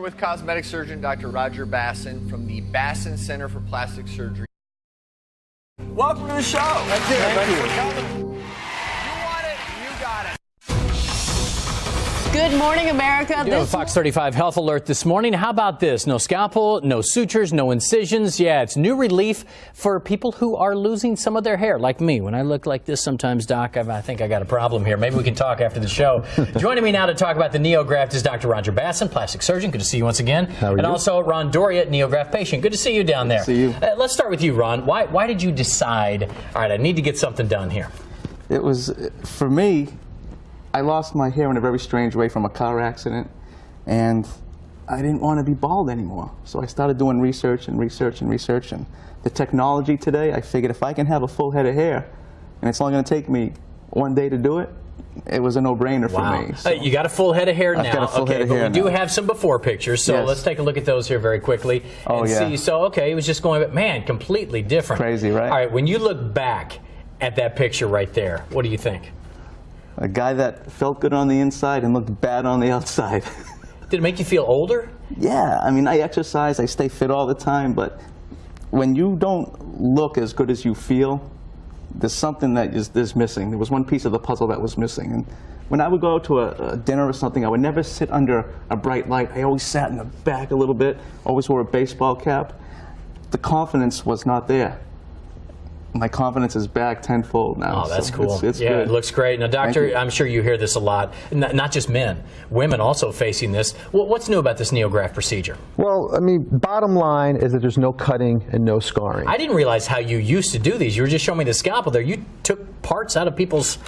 with cosmetic surgeon Dr. Roger Bassin from the Bassin Center for Plastic Surgery. Welcome to the show. Thank you. For coming. You want it, you got it. Good morning, America. Fox 35 Health Alert this morning. How about this? No scalpel, no sutures, no incisions. Yeah, it's new relief for people who are losing some of their hair, like me. When I look like this sometimes, Doc, I think I got a problem here. Maybe we can talk after the show. Joining me now to talk about the NeoGraft is Dr. Roger Bassin, plastic surgeon. Good to see you once again. How are you? And also Ron Doria, NeoGraft patient. Good to see you down there. See you. Let's start with you, Ron. Why did you decide, all right, I need to get something done here? It was, for me, I lost my hair in a very strange way from a car accident, and I didn't want to be bald anymore. So I started doing research and research and research, and the technology today, I figured if I can have a full head of hair, and it's only going to take me one day to do it, it was a no-brainer for me. So You got a full head of hair now. I've got a full head of hair but we do now. have some before pictures, so Yes. let's take a look at those here very quickly and yeah. see. So, okay, it was just going, but man, completely different. Crazy, right? All right, when you look back at that picture right there, what do you think? a guy that felt good on the inside and looked bad on the outside. Did it make you feel older? Yeah, I mean, I exercise, I stay fit all the time, but when you don't look as good as you feel, there's something that is missing. There was one piece of the puzzle that was missing. And when I would go to a dinner or something, I would never sit under a bright light. I always sat in the back a little bit, always wore a baseball cap. The confidence was not there. My confidence is back tenfold now. Oh, that's so cool. It's yeah, good. It looks great. Now, doctor, I'm sure you hear this a lot. Not just men, women also facing this. What's new about this NeoGraft procedure? Well, I mean, bottom line is that there's no cutting and no scarring. I didn't realize how you used to do these. You were just showing me the scalpel there. You took parts out of people's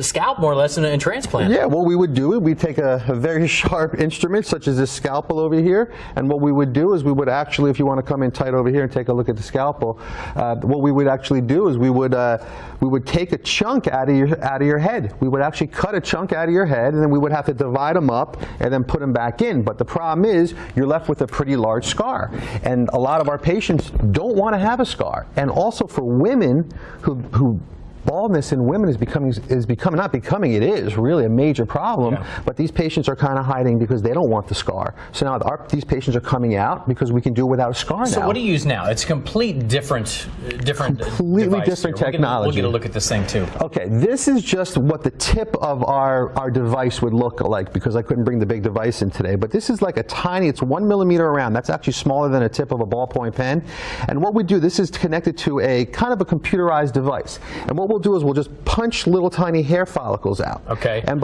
scalp, more or less, in transplant. Yeah, what we would do, we'd take a very sharp instrument, such as this scalpel over here, and what we would do is we would actually, if you want to come in tight over here and take a look at the scalpel, what we would actually do is we would take a chunk out of your head. We would actually cut a chunk out of your head, and then we would have to divide them up and then put them back in. But the problem is, you're left with a pretty large scar, and a lot of our patients don't want to have a scar. And also for women who baldness in women is it is really a major problem, but these patients are kind of hiding because they don't want the scar. So now these patients are coming out because we can do it without a scar now. So what do you use now? It's completely different Completely different technology. We'll get a look at this thing too. Okay, this is just what the tip of our device would look like, because I couldn't bring the big device in today, but this is like a tiny, it's 1 millimeter around. That's actually smaller than a tip of a ballpoint pen. And what we do, this is connected to a kind of a computerized device. And what we'll do is we'll just punch little tiny hair follicles out. Okay. And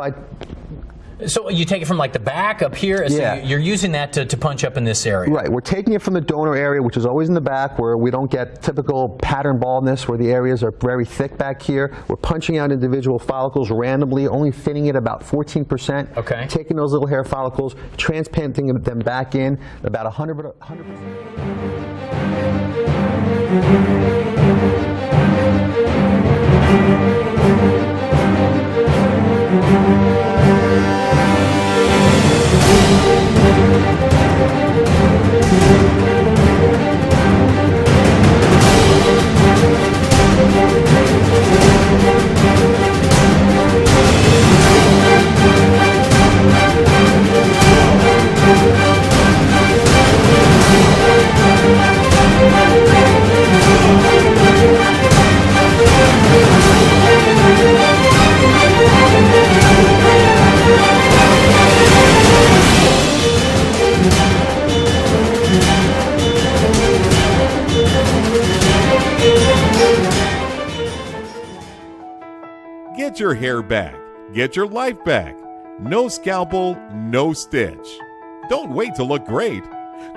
So you take it from like the back up here, Yeah. so you're using that to punch up in this area. Right, we're taking it from the donor area, which is always in the back, where we don't get typical pattern baldness, where the areas are very thick back here. We're punching out individual follicles randomly, only thinning it about 14%. Okay. Taking those little hair follicles, transplanting them back in, about 100%. Get your hair back. Get your life back. No scalpel, no stitch. Don't wait to look great.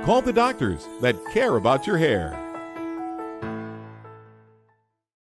Call the doctors that care about your hair.